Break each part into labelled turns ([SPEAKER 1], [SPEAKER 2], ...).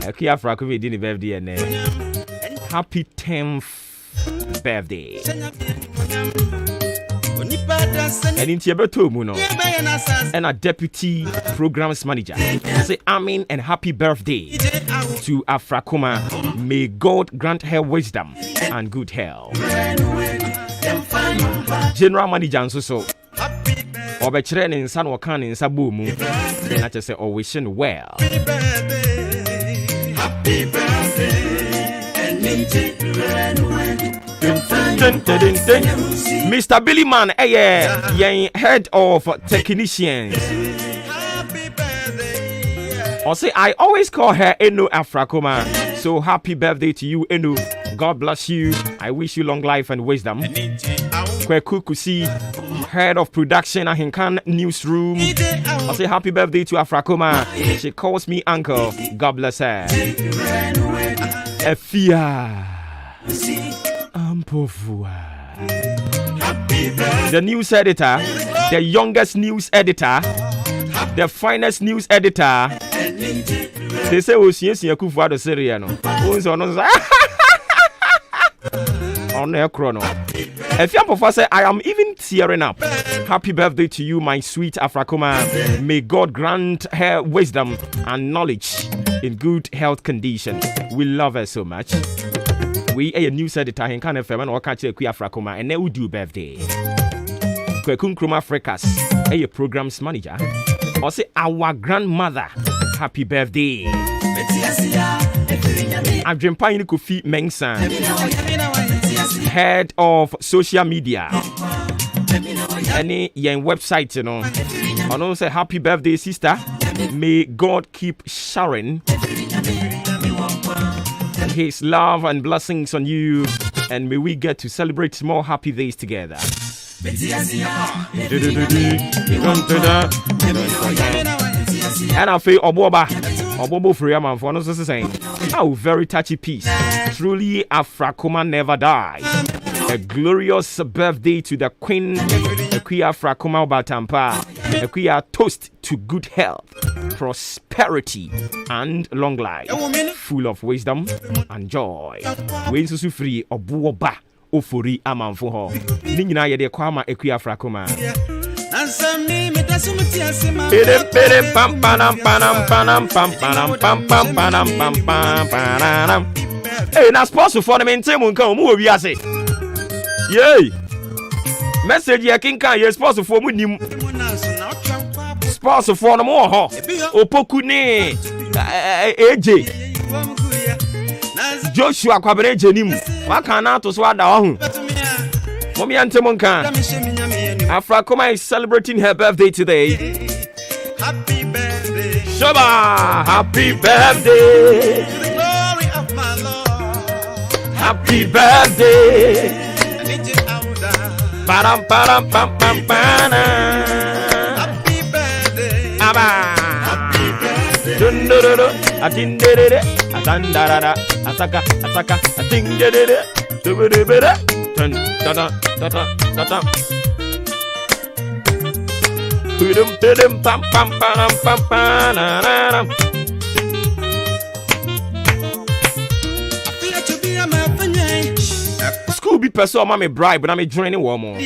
[SPEAKER 1] Ekuya Afrakuma did the birthday and happy 10th birthday. And in Tiabeto Muno and a deputy programs manager say amen and happy birthday to Afrakuma. May God grant her wisdom and good health. General manager and so Obechere in San Wakan in Sabumu and I just say wishing well. Happy birthday. Mr. Billy Man, head of technicians. Or say I always call her Eno Afrakuma. So happy birthday to you, Eno. God bless you. I wish you long life and wisdom. Kwekukusi, head of production at Hinkan Newsroom. I say happy birthday to Afrakuma. She calls me uncle. God bless her. Efia. The news editor, the youngest news editor, the finest news editor. They say, "Oh, yes, you could for the Syrian." On their chrono. If your professor, I am even tearing up. Happy birthday to you, my sweet Afrakuma. May God grant her wisdom and knowledge in good health condition. We love her so much. We a news editor in Can FM and catch a Afrakuma and they will do birthday. Kwekun Kroma Frekas, a programs manager. Or say our grandmother, happy birthday. I've dreamed Pine Kofi Mengsan, head of social media. Any young website, you know. And also say happy birthday, sister. May God keep sharing His love and blessings on you, and may we get to celebrate more happy days together. And I feel Obuoba Ofori Amanfo no so saying, "Oh, very touchy piece. Truly, Afrakuma never dies. A glorious birthday to the Queen, Ekuya Afrakuma Batampa. Ekuya toast to good health, prosperity, and long life, full of wisdom and joy." We so free Obuoba Ofori Amanfo. Ningina ye de kwama Ekuya Afrakuma. Hey, na sponsor for the maintain mun kan mu obi ase. Yay! Message ya kinka ye sponsor for mu nim. Sponsor for no mo ho. Opoku ne AJ. Joshua kwabere jenim. Waka na to so ada ho. Mommy Antemonka. Afrakuma is celebrating her birthday today. Happy birthday. Shoba! Happy birthday. To the glory of my Lord. Happy birthday. Param param pam pam pana. Happy birthday. Aba. Happy birthday. Dundururu. Atindere. Atandarara. Ataka. Ataka. Atingere. Dubere. Dun da da da da da da. Pum pam pam pam pam pam. School be person ma me bribe but I me join one more.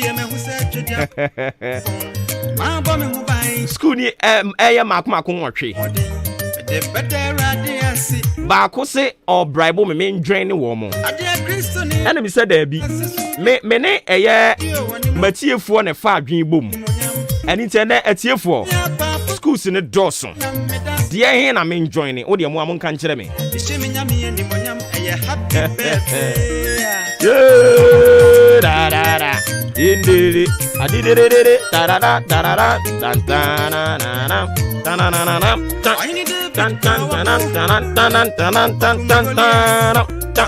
[SPEAKER 1] School ni makuma ko nwotwe. Ba ko se or bribe me join one more. And me said there be me ne matiefo na fa adwen bom. And internet atiefo schools in the Dawson. Dear here na me join it. O de mo am kan kire me. Da da da. Indiri adidere da da da da da dan dan na na dan na na na dan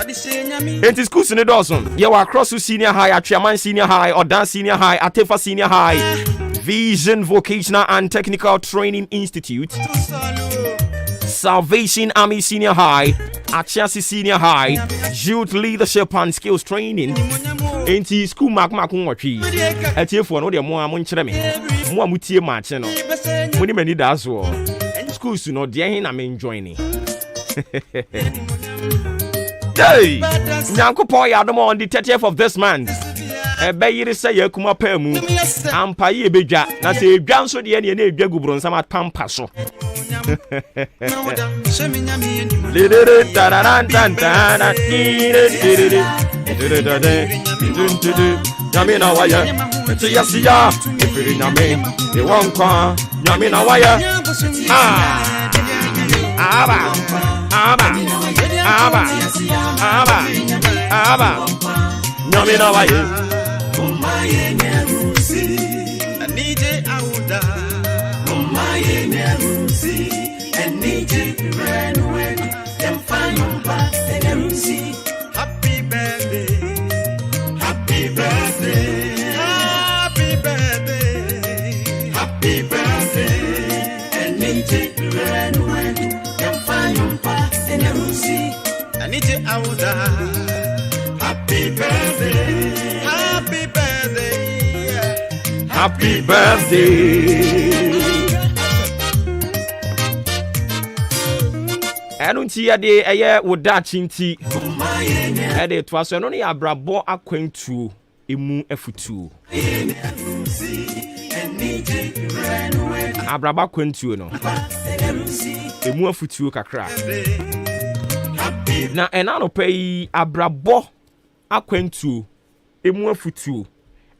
[SPEAKER 1] It is schools in the Dawson. You are across to senior high, Atriaman senior high, or Dan senior high, Atefa senior high, Vision Vocational and Technical Training Institute, Salvation Army senior high, Achasi senior high, Youth Leadership and Skills Training. Enti school mark watchi. Etiefo no de mo amonkyere me. Mo amutie ma che no. Mo ni mani da so. Schools no de hin na me joining. Hey, Nyankopon yadom on the 30th of this month. Ebeyiri say yakuma pemu. Ampa ye beja. Na se edwan so de ne na edwa gubron sama pampa so. Nyame na waya. Eti yasia. Efiri nyame. E wonkwa. Nyame na waya. Aba. Nyame na waya. Happy birthday, happy birthday, happy birthday, happy birthday, and happy birthday, happy birthday, happy birthday. Enunti ya de eye woda chinti e de to aso no ne abrabo akwantuo emu afutuo abrabo akwantuo no emu afutuo kakra na enano pay abrabo akwantuo emu afutuo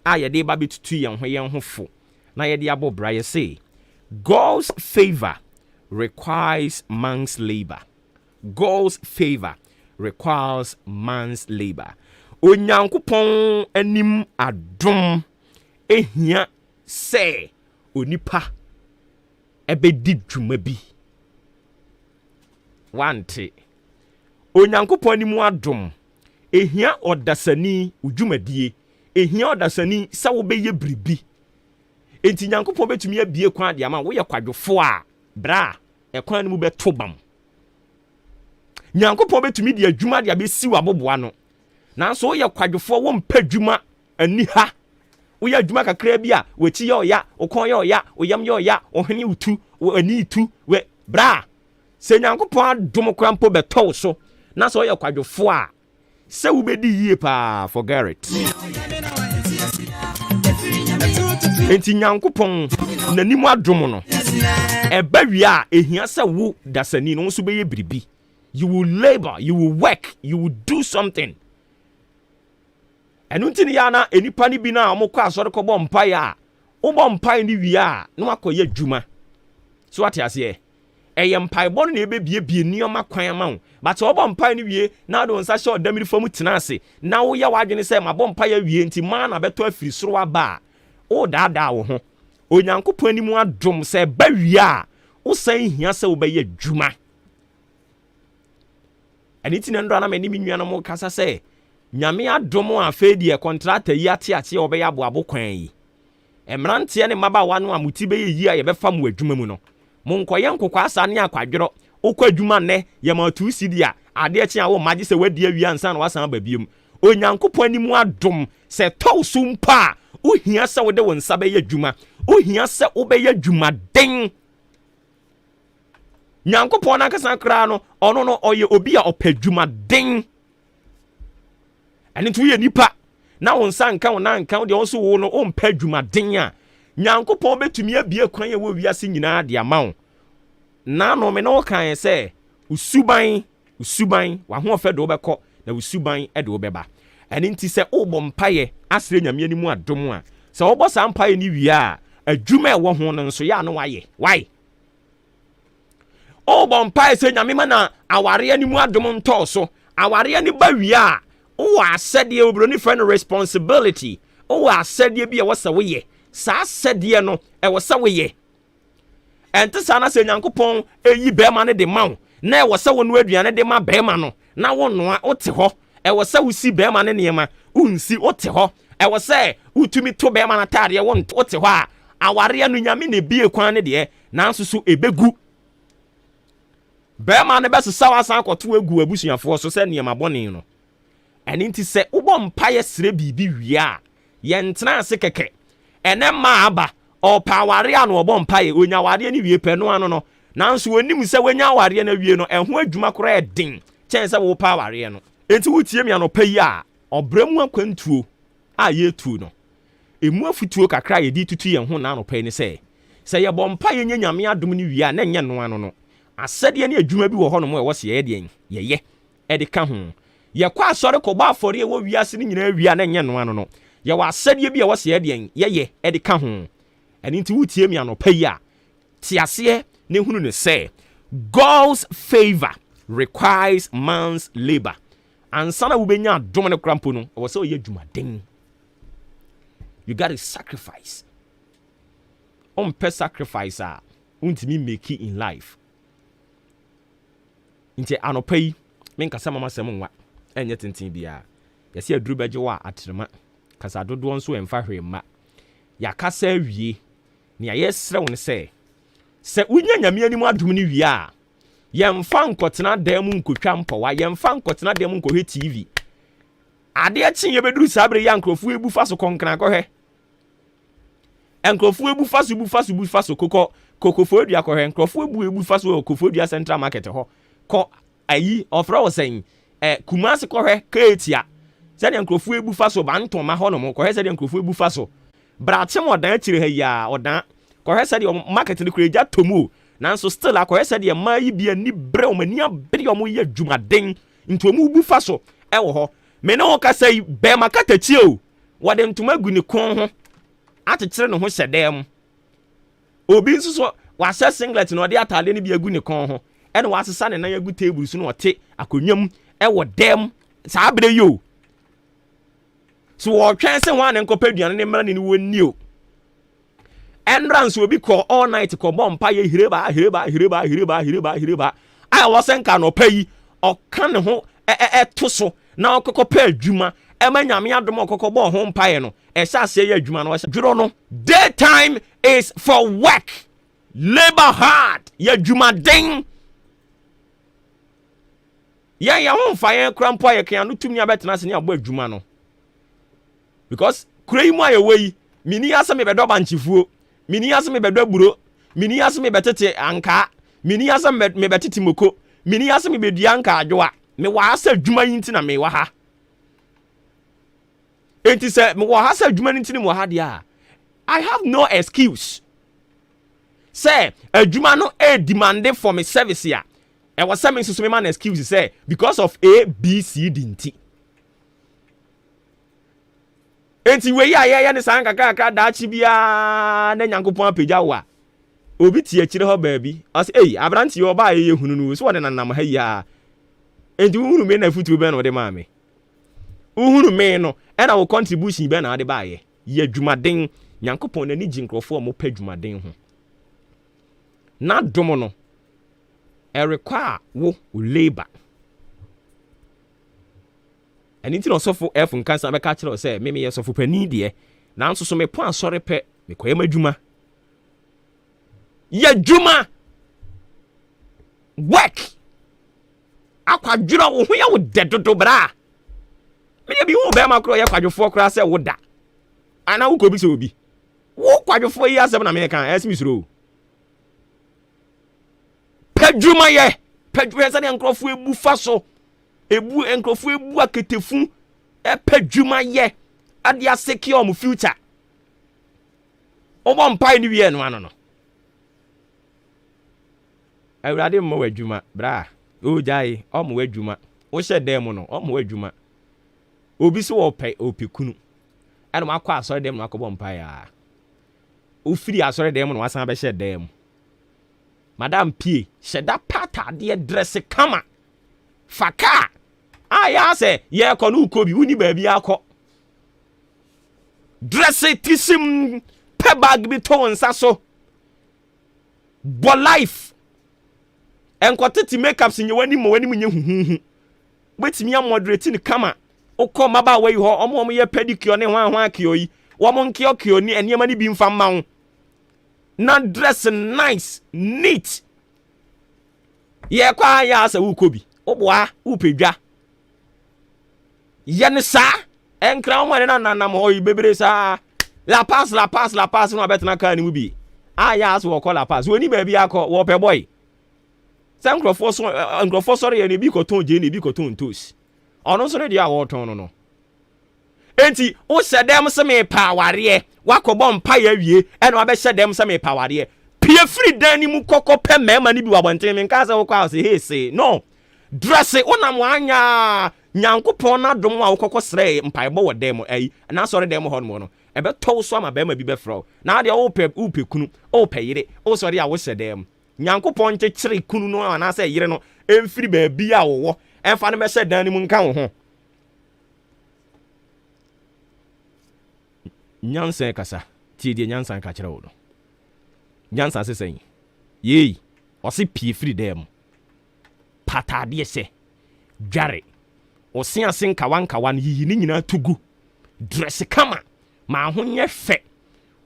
[SPEAKER 1] a ye de ba betutu yen ho fo na ye de abobra ye say God's favor requires man's labor. God's favor requires man's labor. Onyankopon anim adom ehia se onipa ebedi dwuma bi. Wante Onyankopon anim adom ehia odasani udwumadie ehia odasani se wo beye bribi. Enti Nyankopon betumi abie kwan de ama wo ye kwadwofo a bra ekwan no mu beto bam. Nyankopon betumi de adwuma de abesi waboboa no. Nanso wo ye kwadwofo wo mpa adwuma ani ha. Wo ye adwuma kakra bi a wachi ye oya, okon ye oya, oyam ye oya, ohene utu, wo ani itu, we bra. Se Nyankopon adom krampo beto so. Nanso wo ye kwadwofo a se wo bedi yie pa forget it. Enti Nyankopon nanimu adom no eba wi a ehia se wo dasani no so beye bribi. You will labor, you will work, you will do something. Enunti ni yana enipa ni bi na omokọ asori ko bo mpa ya. Wo bo mpa ni wi a no akoye adwuma. So ate ase eye mpa bo na ebebie nioma kwan ama wo. But wo bo mpa ni wi na do nsa hye odamiri fam tena ase. Na wo ya wadwene se ma bo mpa ya wi enti ma na beto afiri soro aba. O dada wo ho. Onyankopon ni mu adom se ba wi a wo san hia se wo be ye adwuma. Aniti nendo na mani minua no kasa se nyame adomo afedi e contract yi ate obe ya boabo kwan yi emrante ne mabawa no amuti be yi a ye be fam wadwuma mu no monkoye nkokwa asa ne akwadworo okwa adwuma ne ye ma 2 cd a ade echi a wo magi se wadi awia ansa na wasan ba biem Onyankopon ni mu adom se tawso mpa ohia se wo de wonsa be ye adwuma ohia se wo be ye adwuma den Nyankopon akasa kra no ono no oye obi a opadwuma den ene to ye nipa na wonsa nka wona nka de wonso wo no ompadwuma den a Nyankopon betumi abie kwan ye wo wiase nyina de amawo na no me no kan se usuban wa ho ofe de wo bekọ na usuban e de wo beba ene nti se obo mpaye asre nyame ani mu adom a se obo sa mpaye ni wi a adwuma e wo ho no nso ya no waye why O bon pai se nyame mana aware ani mu adom nto so aware ani ba wi a o asede obro ni friend responsibility o asede bi e wasa wo ye sa asede no e wasa wo ye ente sana se Nyankopon eyi be ma ne de ma na e wasa wo no aduane de ma be ma no na wo noa o te ho e wasa wo si be ma ne niema unsi o te ho e wasa utumi to be ma na tade wo o te ho a aware anu nyame ne bie kwan ne de na nso so ebegu Bema ne bese sawa san kwoto egu abusuafo so se niema bone no eni nti se ubo mpaye sire bibi wi a ye ntena ase keke ene ma aba o paware anu obo mpaye onyawade ni wie pe no ano no nanso wonim sɛ wanya aware na wie no ɛho adwuma kora ɛden kyɛn sɛ wo pa aware no enti wotie mi anopa yi a ɔbramu akwantuo a yɛtuo no emu afutuo kakra yɛdi tutu yɛn ho na anopa yi ne sɛ yɛbɔ mpa yɛnya nyame adom ne wie a na nyɛ no ano no asɛdeɛ ne adwuma bi wɔ hɔ no mo ɛwɔ sɛ yɛdeɛ yɛyɛ ɛde ka ho yɛkɔ asɔre kɔbɔ afɔre ɛwɔ wiase ne nyinaa wie a na nyɛ no ano no yɛwɔ asɛdeɛ bi ɛwɔ sɛ yɛdeɛ yɛyɛ ɛde ka ho ɛne nti wotie mi anopa yi a te aseɛ ne hunu ne sɛ God's favor requires man's labor ansa na wobɛnya adom ne krampo no ɛwɔ sɛ ɔyɛ adwumaden. You got to sacrifice. Pay sacrifice untimi make it in life. Nti anopa yi menkasa mama sɛm nwa ɛnyɛ tenten bia. Yɛse aduru bɛgye wa atrema. Kasa dodo nso ɛmfa hwemma. Yakasa wie. Ne ayɛsrɛ wo ne sɛ unya nyame anim adom ne wie a yɛmfa nkɔtena dan mu nkotwa mpɔwa yɛmfa nkɔtena dan mu nkɔhwɛ TV. Ade akyi yɛbɛduru sabre ya nkrofo ebu fa so kɔnkran kɔhwɛ. Nkrofo ebu fa so kokofo dua kɔhwɛ nkrofo ebu fa so kokofo dua Central Market hɔ kɔ ayi ofra wo sɛn Kumasi kɔhwɛ keetia sɛ de nkrofo ebu fa so bantoma hɔ no mo kɔhwɛ sɛ de nkrofo ebu fa so brache mo dan akyire ha ya ɔdan kɔhwɛ sɛ de market no kura gya tomu nanso still akɔhwɛ sɛ de ma yi bia ni bre o mani abere o mo yɛ dwumaden ntomu bu fa so ɛwɔ hɔ me ne ho ka sɛ bɛ makatachi o wɔde ntoma gu ne kon ho atekyere ne ho hyɛdɛm obi nso so wahyɛ singlet na ɔde atade ne bi agu ne kon ho ɛna wasesa ne nan agu table so na ɔte akonnwam ɛwɔ dɛm saa bere yo so wɔtwɛn sɛ ho an nkɔpɛ aduane ne mmara ne wonni o ɛnra nso obi kɔ all night kɔ bɔ mpa yɛ hireba a wɔsɛ nka no pɛ yi ɔka ne ho ɛto so na ɔkɔkɔpɛ adwuma ɛma nyame adom ɔkɔkɔbɔ ho mpae no ɛhyɛ aseɛ yɛ adwuma no wɔhyɛ dwuro no daytime is for work labor hard yɛ adwumaden yɛ ho mfa yɛn kora mpo ayɛ kan no tumi abɛtena ase ne abɔ adwuma no because kura yi mu ayɛ wɔ yi mini asa me bɛdɔ banchifuo mini asa me bɛdɔ buro mini asa me bɛtete anka mini asa me bɛtete moko mini asa me bɛdua anka adwoa me wa asa adwuma yi nti na me wa ha enti sɛ me wa asa adwuma nti ne mo ha dia I have no excuse say adwuma no demand for me service ya e was say me so me man excuse say because of A B C D nti enti we ya ne san kakaka da chi bia na nyankopon apagya wa obi tie akire ho baabi as abranti yo ba ye hunu no so wode nanam ha ya enti uhuru me na futu be na wode ma me uhuru me no e na wo contribution be na wode ba ye adwumaden nyankopon na ni jinkrofo mo pa adwumaden ho na domo no e require wo labor and nti no sofo F nkansa be ka kire say me ye sofo pani de na nso so me po asore pe me koye madwuma ye dwuma work akwadwura wo ho ye wo dedodo bra me ye bi wo be makro ye kwadwofo kra say wo da ana wo ko bi se obi wo kwadwofo yi asem na me kan esmi suro padwuma ye padwuma se de nkrofo ebu fa so ebu enkrofo ebu aketefu padwuma ye ade asecure mu future obo mpai ni wie no ano no awurade mo wadwuma bra o jai o mo wadwuma wo hye dem no o mo wadwuma obi so wo pe opekunu eno akwa asore dem no akobọ mpai a ofiri asore dem no wasan be hye dem madam pie hye da pata de dress kama faka ya se ye ko no ukobi uni ba bi akọ dress tisim pe bag bi to nsa so bo life enkoteti makeups nye wani nye huhuhu betimi ya moderate ni kama ukọ maba we ho omo ye pedicure ne hwan akio yi wo mo nkio ni enema ni bi mfa ma wo na dress nice neat ye kwa ya asa ukobi oboa upedwa ye ne sa enkra mo ne na mo yi bebre sa la pass no abetna ka ni mu bi ya asa wo call la pass woni ba bi akọ wo pe boy Some nkrofo sorry and bi koton je na bi koton toast. Ono so ne dia wo ton no. Enti o se dem se me pa aware wakobọ mpa ya wie e na obehye dem se me pa aware. Pie free dan ni mu kokọ pe mema ni bi wabonten me nka se wo kwa se hey say no. Dress onam anya nyankopon na dom a wokokọ sre mpaebo wo dem ai na sorry dem ho no no. Ebe to so ama bema bi be fro. Na de wo pe kunu, o pe yire, o sorry a wo se dem. Nyankopon kyekere kunu no ana se yire no emfiri ba bia wo emfa no mehye dan ni mu nka wo ho. Nyansa kasa tie die nyansa ka kyerɛ wo no. Nyansa se sɛn yei ɔse pie firi dem patade se dware ɔse ase nkawa yiyi ni nyina tugu dress kama ma ho nyɛ fɛ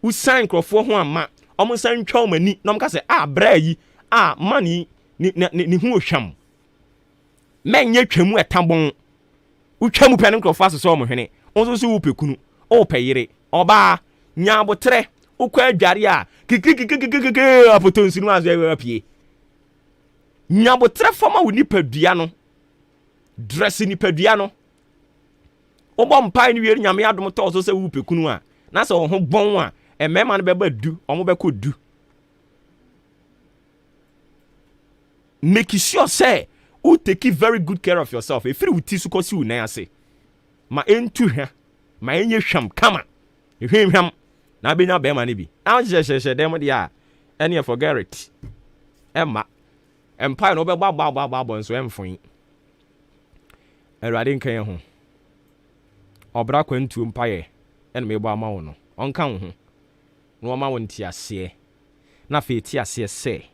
[SPEAKER 1] usan nkrɔfo ho ama ɔmo san twɛw mani na ɔmo ka sɛ bra yi mani ni ho ohwam menye twam etabon utwam pɛ nkrɔfo asese ɔmo hwene ɔnso so wo pekunu o pɛyire Oba nyabotre ukwa adware a kikikikikikiki apotonsi no azo apie nyabotre fama wo nipadua no dress nipadua no obo mpai ni wieri nyame adom to so se wo pekunu a na se wo ho bon a emema no beba du omo beko du make sure say you take very good care of yourself if you ti su kosi wo nan ase ma entu hwa ma enye hwam kama hwam na be nya be ma ne bi na je dem dia any forget it emma empire no be gba nso emfon erade nkan ye ho obra kwantu mpaye en me gba ma wo no onka wo ho no ma wo ntiase na fe tiase se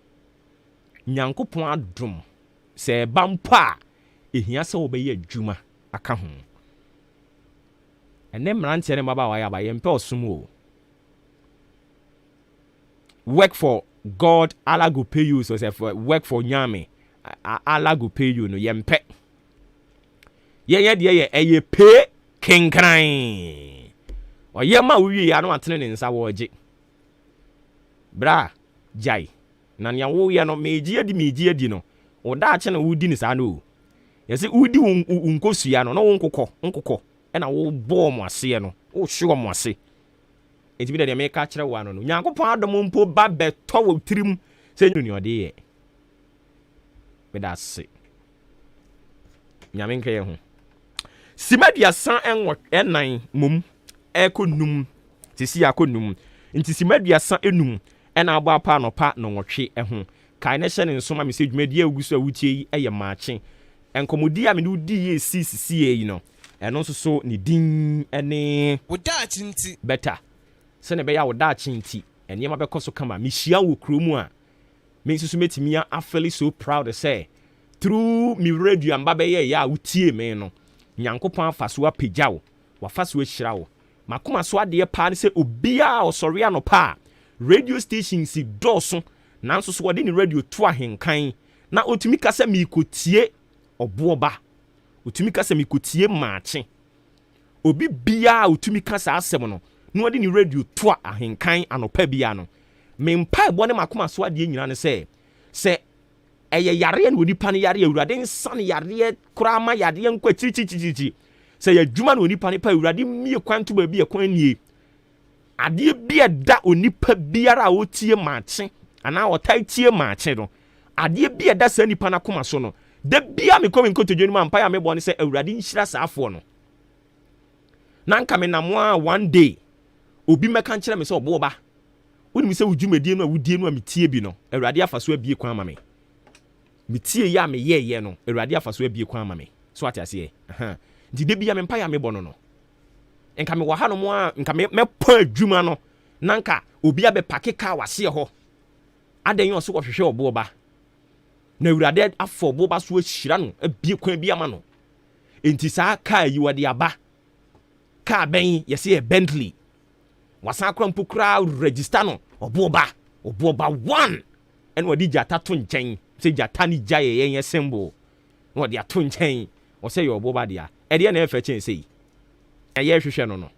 [SPEAKER 1] nyankopon adom se bampa ehia se wo be ye adwuma aka ho ene mrantie ne maba wa ya ba ye mpe osum work for God, Allah go pay you. So say for work for nyame, Allah go pay you no yempe. Ye pay kinkran. O ye ma wi ya no atene ne nsa wo je. Bra, jai. Na nya wo ye no meji adi no. O da che na wudi ni sa no. Ye se wudi unkosu ya no wo nkokọ. E na wo bo mo ase no. Wo hwe mo ase. Enti bi de me ka kire wa no no nyankopon adom mpo ba beto wo tirim se nyuni ode ye be da se nyame nka ye ho simaduasan enan mum ekonum tisi akonum enti simaduasan enum ena abo apa no pa no nwotwe ho kai ne hye ne nsoma me se dwumadi agusu a wutie yi eye maakye enkomodi a me no di ye sisi yi no eno nso so ne din ene
[SPEAKER 2] woda chinti
[SPEAKER 1] better sene be ya woda chinti enema be koso kama mihia wo kromu a me susu metimi a feel so proud to say through me radio amba be ya wutie me no nyankopon afaso apagya wo wafaso ahyira wo makoma so ade pa ne se obia osori anopa radio station si doso nanso so wode ni radio to ahenkan na otumi kasa mi kotie Obuoba otumi kasa mi kotie Maakye obi bia otumi kasa asem no no wode ni radio to ahenkan anopa bia no me mpa ebo ne makoma so ade nyina ne se eye yare no nipa ne yare awurade nsan yare kura ma yade nkwa chichichichi se ya dwuma no nipa ne pa awurade mie kwanto ba bia kwan nie ade bia da onipa biara a otie Maakye ana otai tie Maakye no ade bia da sa nipa na koma so no da bia me komi nkotodwe no mpa ya me bone se awurade nhyira saafo no na nka me namoa one day obi meka nkyere me se Obuoba woni me se wudwumadie no a wudie no a metie bi no awurade afaso abie kwan ama me metie ya me ye no awurade afaso abie kwan ama me so atiase nti de bia me mpa ya me bono no nka me waha no mo a nka me pa adwuma no na nka obi abe pakeka wase ho adan yo so hwehwe Obuoba na awurade afọ Obuoba so ahyira no abie kwan bi ama no enti saa ka yi wode aba ka ben yesi e Bentley wasan akra mpokura register no Obuoba 1 en wadi jata to nchen se jata ni jaye yen symbol wadi ato nchen o se yo Obuoba dia e de na efa chen sei eye hwehwe no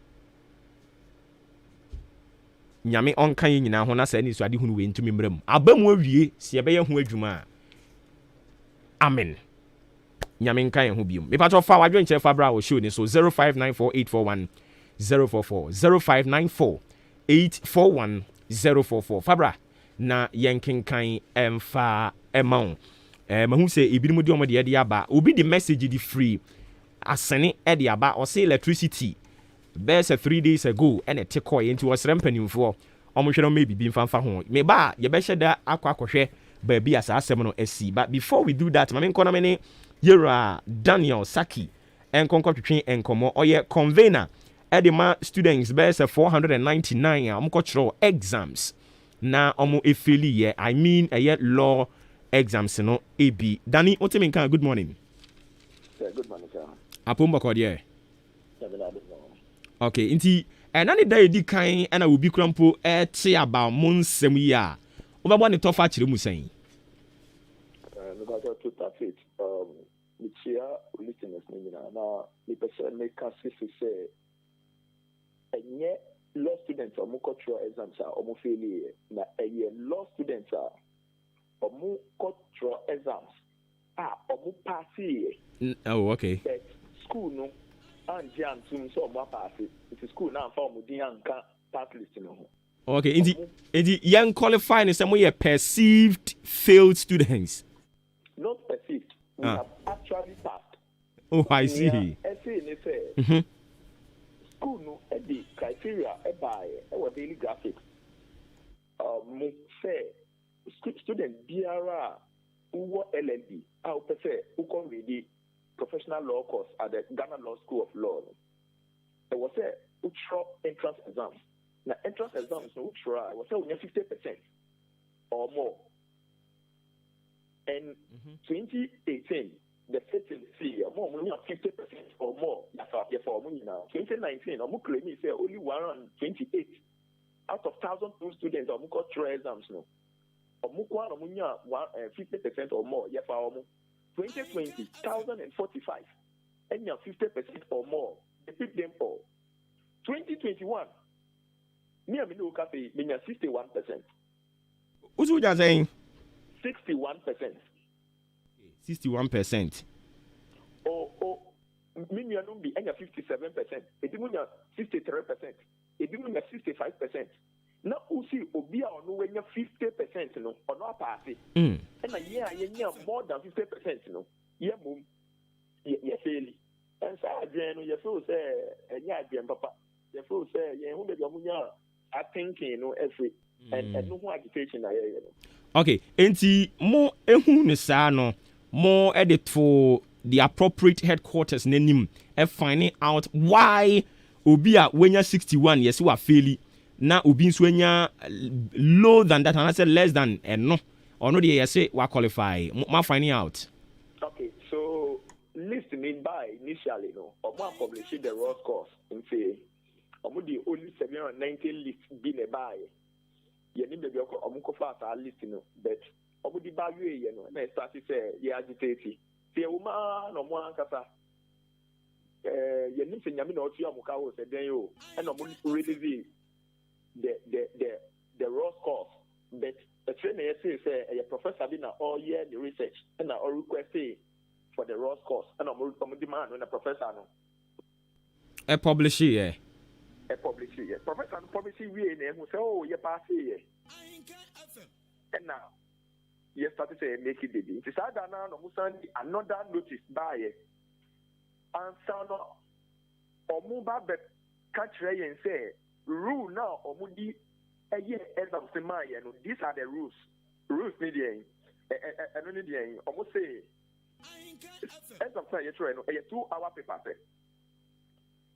[SPEAKER 1] nyame onkan nyina ho na sa ni so ade hunu we ntumi mrem abamu awie se ebe ye ho adwuma Amen. Nyamin kan ho biom. Me patro fa wadwen che fa bra wo show ni so 0594841044 0594841044 Fabra na yenkin kan emfa emon. Mahu se ebinom di omode de aba. Obi the message di free asene e de aba o say electricity. Best 3 days ago and a tekoy into was rempanimfo. Omo maybe be mfa ho. Me ba ye be sheda akwa baby as asem no SC. But before we do that, mamen kono mene Yera Daniel Saki and Concord between and Como or ye convener Edema students best 499 cultural exams. Na omo efili ye I mean a yet law exams no AB. Danny Oteminka, good morning.
[SPEAKER 2] Yeah, good morning, sir.
[SPEAKER 1] Apomba kodie. Okay, inti any day di kan and I will be crampo te about monsem ya. Obaba ne tofa chire mu sen.
[SPEAKER 2] Because to that it the chair listeners na the person make us say enye law students or cultural exams are almost failure na law students are or cultural exams or pass
[SPEAKER 1] oh, okay.
[SPEAKER 2] School no and jam so pass it. It's school now for mudianka pass list no.
[SPEAKER 1] Okay, indeed, young qualifying is some way perceived failed students.
[SPEAKER 2] Not perceived. We have actually passed.
[SPEAKER 1] Oh, I see.
[SPEAKER 2] School no the criteria by our daily graphics. Say student BRA who LLB, I would say who can read the professional law course at the Ghana Law School of Law. There was a ultra entrance exams. Now entrance exams no ultra was only 50% or more. And 2018, the setting see more 50% or more. For now, 2019, I'm claiming say only 128 out of 1,002 students are cultural exams no. 50% or more. 2020, 1,045, and 50% or more. They pick them all. 2021, me and me cafe, me 61%.
[SPEAKER 1] What's what you're saying?
[SPEAKER 2] 61%.
[SPEAKER 1] 61%.
[SPEAKER 2] Oh, me and be 57%. It means 63%. It means 65%. Now, you see, Obia or no when you're 50%, no, or not pass it. And a year, more than 50%, no. Yeah, boom. Yeah, fairly. And so, again, you feel say, and yeah, papa. You feel say, yeah, who the Yamuya are thinking, you know, every and no more agitation.
[SPEAKER 1] Okay, enti mo ehu ne saa no mo edit for the appropriate headquarters nanim finding out why obi a wenya 61 yes wa fairly na obi nso enya low than that and I said less than no or no dey yes wa qualify ma finding out.
[SPEAKER 2] Okay, so list made by initially no omo publish the raw scores in say omo the only 790 list be nearby. Yeni baby omuko fast at list no but omu di value ye no na start say ye agitate say woman no mo ankasa yeni se nyame na otu amuka wo se den yo and omu release the raw scores but the trainer say a professor be na all year the research and all request for the raw scores and omu demand when a professor no
[SPEAKER 1] e publish here
[SPEAKER 2] a publicity. Professor publicity we who say, oh, you pass here. And now, you started to make it baby. It's either now, another notice by it. And so, or move back, catch and say, rule now, or mudi a year end of the Maya. These are the rules. Rules, media, and only the almost say, end of the 2-hour paper.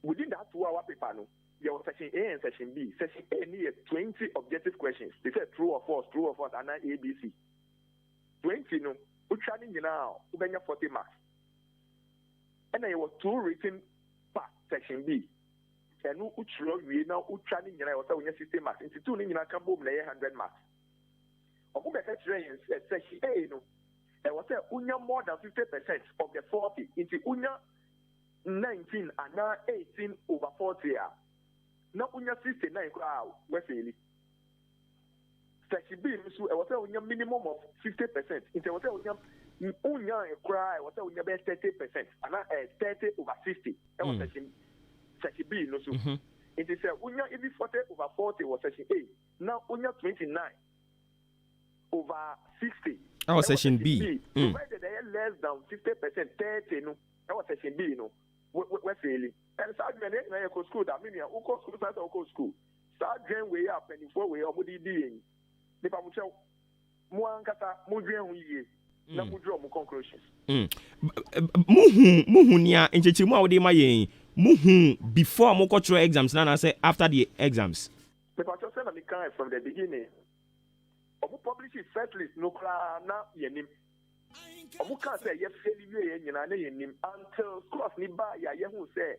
[SPEAKER 2] Within that 2-hour paper, no. There was section A and section B. Section A needed 20 objective questions. They said true or false, and then ABC. 20, no. Utrani now, ubenya 40 marks. And then there was 2 written part, section B. And no utro, we now utrani was 60 marks. Into 2 nina kambo 100 marks. Obubeka train section A, no. There was unya more than 50% of the 40. Into unya 19 and now 18 over 40. Now, when you're 69, we're failing. Section B, so I was saying minimum of 50%. It was saying unya cry what unya be 30% and 30 over 60 that was section B no so it is unya even 40 over 40 was section A now unya 29 over 60
[SPEAKER 1] that was section B.
[SPEAKER 2] Provided they are less than 50% 30 no that was section B no we're failing and so when I go school that mean you go school start go school start drain way up and before we are body doing the pamucha mo ankata mo dwen ho yie na mo draw mo conclusions
[SPEAKER 1] muhu nia enchechimu a wo de ma yen muhu before mo control exams na say after the exams
[SPEAKER 2] the pamucha say na me kan from the beginning obu publish it first list no kra na yenim obu kan say ye fail wie nyina na yenim until course ni ba ya ye hu say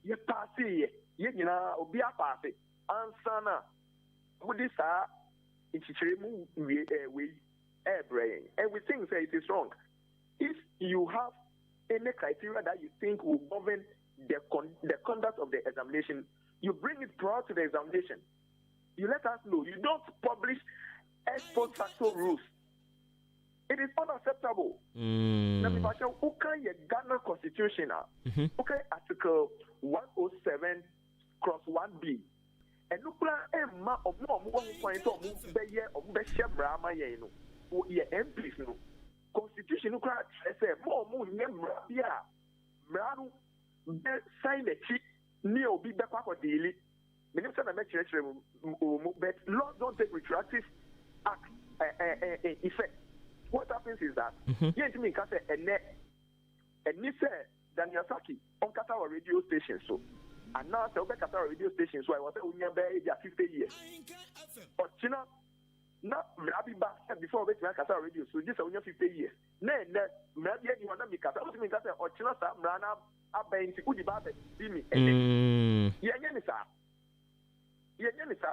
[SPEAKER 2] ye pass ye nyina obi a pass answer na wo di sa enchichiremu we brain and we think say it is wrong if you have any criteria that you think will govern the conduct of the examination you bring it prior to the examination you let us know you don't publish ex post facto rules it is unacceptable na me fashion okay Ghana constitution okay article 107 cross 1B and nukula emma omo point omo be shebra ma ye no ye MPs no constitution nukula say mo nyemra bia mra no be sign the chi ni obi be kwa daily minister na me chere but law don't take retroactive act effect what happens is that yet me can say and say Daniel Saki on Qatar radio station so and now the Qatar radio station so I was saying 50 years but China na maybe back before we Qatar radio so just only 50 years maybe you want me Qatar what me can say or China sa mrana abenti udi ba be me yenye ni sa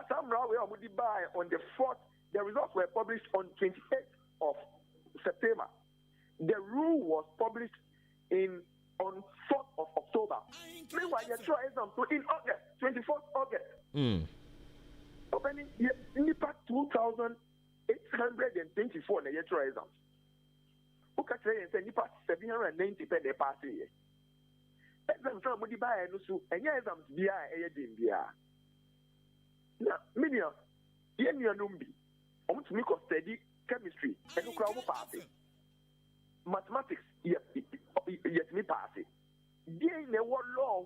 [SPEAKER 2] some we are buy on the 4th the results were published on 28th of September the rule was published on 4th of October. Meanwhile, your trial exam so in August, 24th August. Opening NIPA 2,824 na your trial exams. Who can say and say NIPA 790 per the pass year? Exams from the buy no so and your exams be a dim bia. Now, many yen your numbi. To make us study chemistry and no crowd pass it. Mathematics, yes, me pass it. There in the law,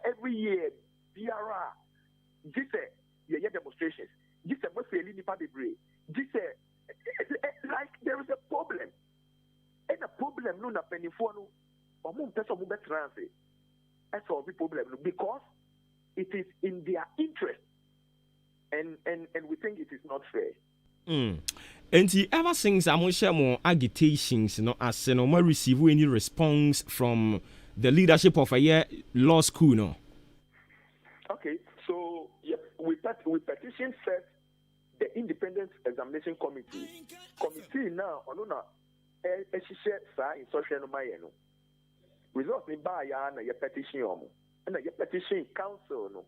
[SPEAKER 2] every year, BRR, this yeah demonstrations, this must fail in the party break. This like there is a problem, and a problem no na penny for no, or more person who better answer. That's all the problem because it is in their interest, and we think it is not fair.
[SPEAKER 1] And ever since Amoshemo agitations, as no more receive any response from the leadership of a law school, no.
[SPEAKER 2] Okay, so yeah, we petition first the Independent Examination Committee. Committee now, onuna share sa in social no mayeno. Results ni ba ya na your petition omo. And your petition council no,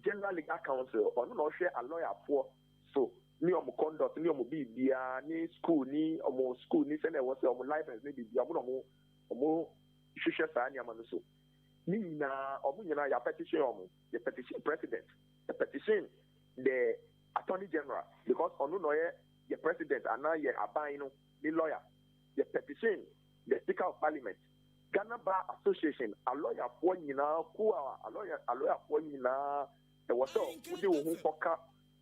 [SPEAKER 2] General Legal Council, onuna share a lawyer for so. Ni omo conduct ni omo bibia ni school ni say there was omo license ni bibia omo hwehwe sa ni amano so ni na omo nyina ya petition omo the petition president the petition the attorney general because ono no ye president and now ye aban no ni lawyer the petition the speaker of parliament Ghana Bar Association a lawyer for nyina ku a lawyer for nyina the water wo de wo hu foka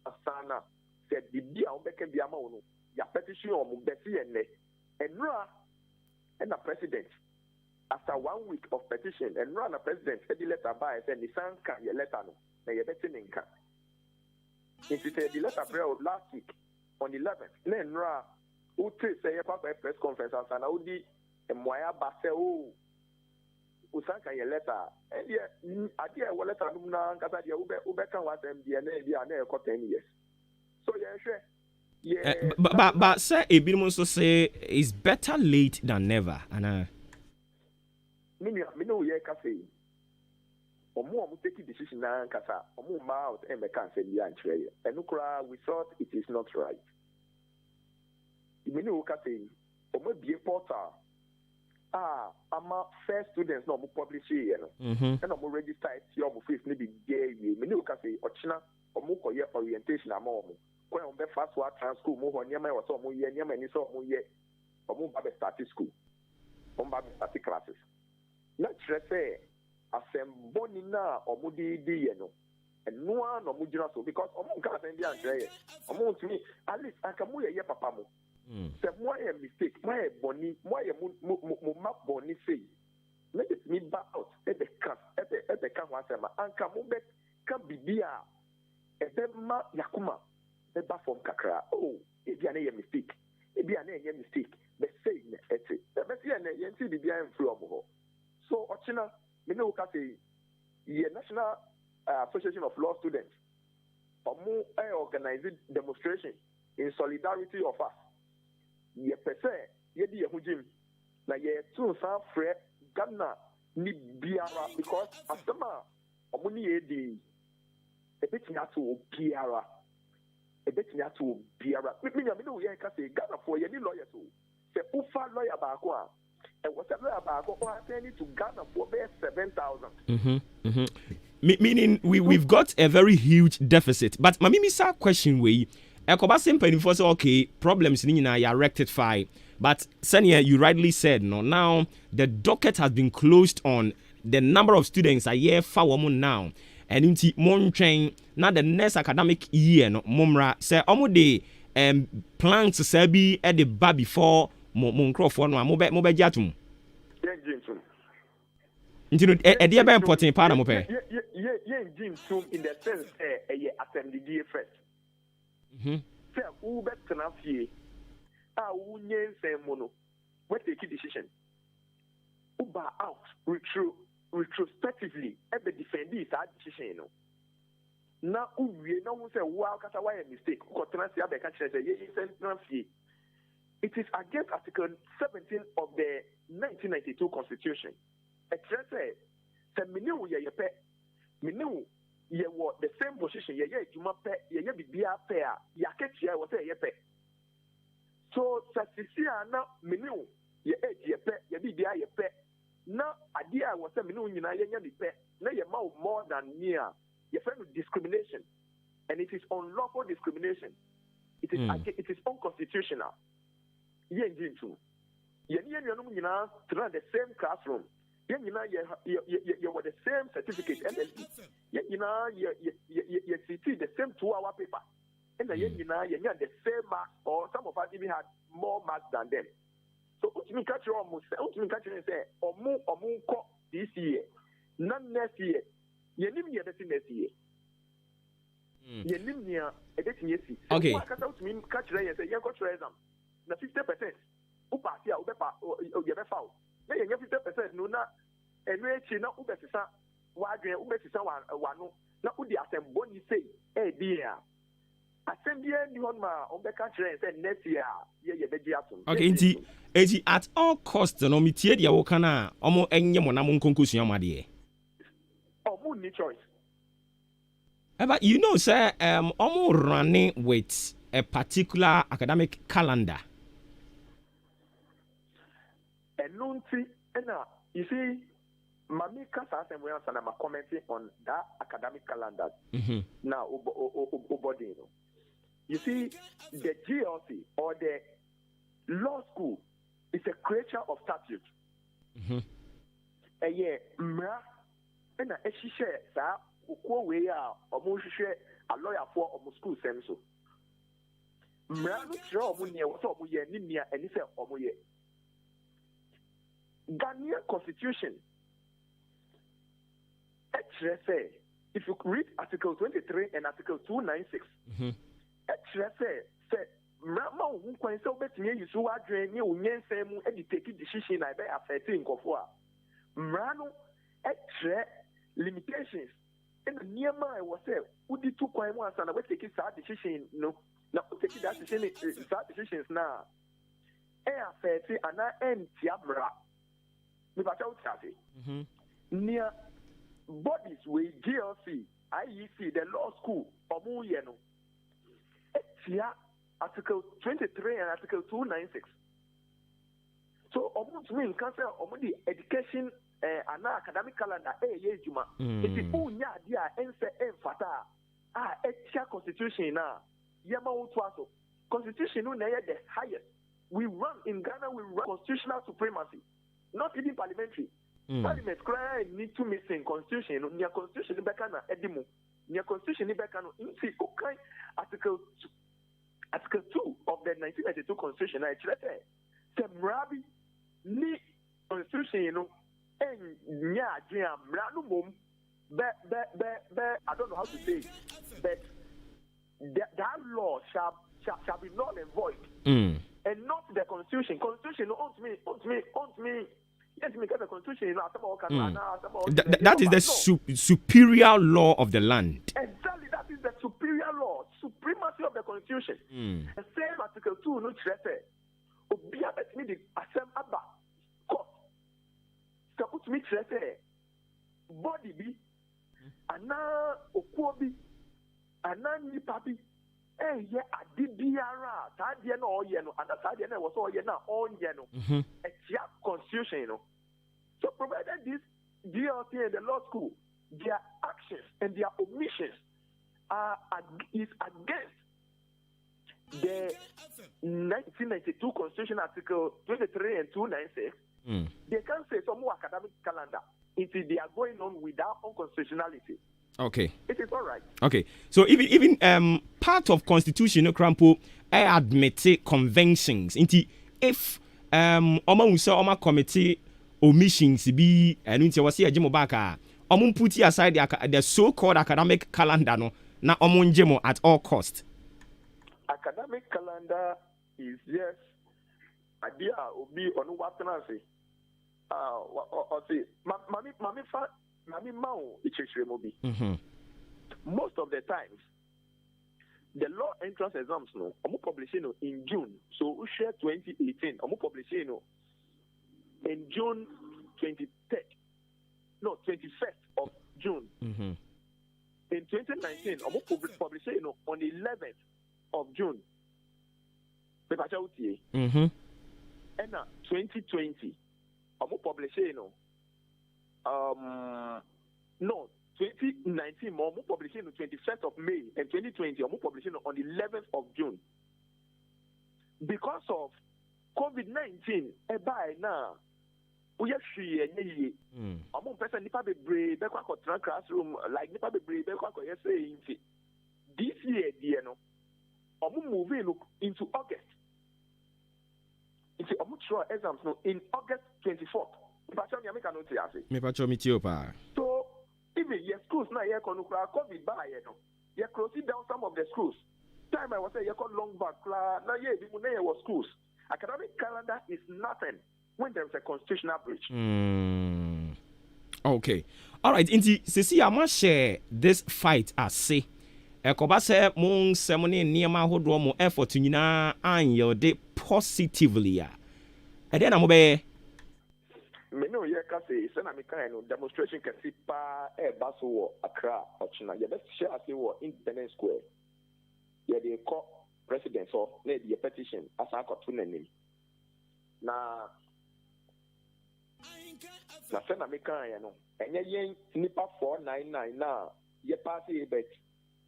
[SPEAKER 2] asana said the bia obeke bia ma wono ya petition omo besi enne enra and the president after 1 week of petition enra na president said the letter by said ni sanka ye letter no na ye beti ninka it said the letter last week on 11th na enra who say a press conference and na udi emwaya ba say o usanka ye letter and ye adia wo letter no na nkata dia ube kan wa sem dia na e ko 10 years. So yeah.
[SPEAKER 1] But say a bit more so say it's better late than never. And
[SPEAKER 2] me no ye ka say. Omo take decision na nkasa. Omo ma out e me kan say dia nchire. Enukura we thought it is not right. Me no ka say omo be portal ama first students no mo publish here no and omo register it your mo face ni be there me ni o ka say ochina omo koye orientation ama omo ko omo be fast wa trans school mo ho niam e wo so omo ye niam ani so omo ye omo ba be start school omo ba be start classes na chere say asemboni na omo di ye no no one no mujira so because omo nka say ndi andre omo ntumi at least aka mo ye papa mo say mo ye mistake mo ye boni mo ye mo ma boni say let it me back out at the can wa say ma anka mo be kan bibia e be ma yakuma be ba from kakra oh e bia na ye mistake e bia na ye mistake be say na eti be say na ye nti bibia en from ho so ochina me no ka say ye national Association of Law Students, organizing demonstration in solidarity of us. Ye pese ye di ehujim na ye tun san frɛ Ghana ni biara because asema omuni ye di ebetini ato biara me no ye ka say Ghana for ye ni lawyers o se ufa lawyer baako a e was a lawyer baako o attend to Ghana for 7,000.
[SPEAKER 1] Meaning we've got a very huge deficit. But my mimisa question way, ekoba simple for say okay, problems ni na ya rectify. But Senia, you rightly said no. Now the docket has been closed on the number of students a year for now. And inti montrain now the next academic year no momra say omo de plans to say be at the bar before mon crofo no mo be jatum. Nti no e dey be important part na mo pe.
[SPEAKER 2] Ye jim tum in the sense ye assembly first. Say who bet na fie who nyense mo no we take decision. Who ba out retrospectively e be defend this decision no. Na uwie na who say wa kasa why a mistake ko tena sia be ka kire say ye send na fie. It is against Article 17 of the 1992 Constitution. Say menu ye pe menu ye what the same position ye juma pe ye bibia pe a ya ketia wo say ye pe so sasisia na menu ye pe ye bibia ye pe na adia wo say menu nyina ye nya bi pe na ye ma more than near ye friend discrimination and it is unlawful discrimination. It is unconstitutional. Ye njintu ye nyina through the same classroom. You were the same certificate, LLB. You CT the same 2-hour paper, and you had the same marks, or some of us even had more marks than them. So, ultimately, catch you almost say, or more this year, none next year. You live near the next year. You live near a dating year.
[SPEAKER 1] Okay.
[SPEAKER 2] Catch you say, you got your exam. The 50%. Upa, yeah, Ubepa, foul. Na ye 50% no na enwechi na ubesisa wadwen ubesisa wano na udi asemboni sei dia asembia ni hon ma ombeka kire say next year ye beji atom.
[SPEAKER 1] Okay, nti at all cost no metie dia wo kana omo enye mo na mo nkonkosu amade
[SPEAKER 2] omo ni choice.
[SPEAKER 1] But you know sir omo running with a particular academic calendar.
[SPEAKER 2] Enunti, you see, Mami Kasa and we are commenting on that academic calendar. Now, Obodino. You see, the GLC or the law school is a creature of statute. A year, Mra, and a share, sir, who we are almost share a lawyer for almost school senso. Mra, not sure when you saw we are near and he said, Omoye. Ghanaian Constitution, if you read Article 23 and Article 296, say, Mama, who can so bet me, you so adrenaline, you same take decision I be affecting Kofua. Mrano, limitations. And the near my was said, who did 2 coins and I will take his decision, no, not take that decisions now. Air affecting and I end Tiabra. Near bodies with GLC, IEC, the law school, Omuyeno, Article 23 and Article 296. So almost mean cancer the education and academic calendar juma. If you own ya dia ense enfata etia constitution na yama utwaso. Constitution no the highest. We run in Ghana, we run constitutional supremacy, not even parliamentary. Parliament cry need to miss in constitution. Near constitution in Bekana Edimu. Near constitution in Bekano. In see, okay, Article 2 of the 1992 constitution. I tell you, Semrabi ni constitution, and nya jam ranum. I don't know how to say it, but that law shall be null and void. And not the constitution. Constitution owns me. Yes, because the constitution
[SPEAKER 1] that is the superior law of the land.
[SPEAKER 2] Exactly, that is the superior law, supremacy of the constitution. The same article 2 no treaty. Obia bet me the assem aba court. So put me treaty. Body be ana okuobi ana nipabi. Yeah, adibiara. Tadia no oyeno, and tadia no was oyena onyeno. It's constitution, you know. So provided this DLC and the law school, their actions and their omissions is against the 1992 Constitution Article 23 and 296, they can say some more academic calendar until they are going on without unconstitutionality.
[SPEAKER 1] Okay.
[SPEAKER 2] It is all right.
[SPEAKER 1] Okay. So even part of constitution, Crampo, I admit conventions. If Oma committee omissions be and into was here Jimo Baka, put aside the so-called academic calendar no na jemo at all cost.
[SPEAKER 2] Academic calendar is yes idea obi onu watenanse. Mami Mao Icheshremobi. Most of the times, the law entrance exams no, I'm publishing in June. So we share 2018. I'm publishing in June 21st of June. In 2019, I'm publishing on the 11th of June. And 2020, I'm publishing 2019 more publishing on 21st of May and 2020 more publishing on the 11th of June. Because of COVID-19, now we are free. I'm person nipa be brave, be kwa classroom like nipa be brave, be kwa say this year, dear no, I'm moving into August. It's a mutual exams no in August 24th. So even your schools now you can COVID by you closing down some of the schools. Time I was saying you call long back now you was schools. Academic calendar is nothing when there is a constitutional breach.
[SPEAKER 1] Okay. All right. Inti sisi I must share this fight as say. Ekoba se mon semone niema hodo mo effort nyina anyelde positively ya. E dey na mo be
[SPEAKER 2] me no ye ka say na me kan no demonstration can see pa baso wo Accra ochina ye best share say wo Independence Square ye dey call president so na the petition asa akoto nanim na se na me kan ye no enye yen nipa 499 na ye pass e bet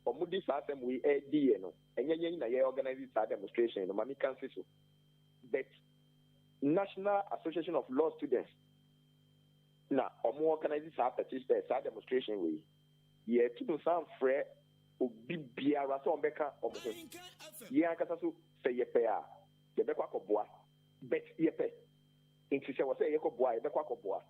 [SPEAKER 2] omudi sa asem we edi no enye yen na ye organize this demonstration no ma me kan say so but National Association of Law Students na omo organize this demonstration we ye to some frɛ obi biara so ombeka omo ye akasa so say ye pɛ a ye bɛkɔ akɔboa bet ye pɛ nti sɛ wɔ sɛ ye kɔboa ye bɛkɔ akɔboa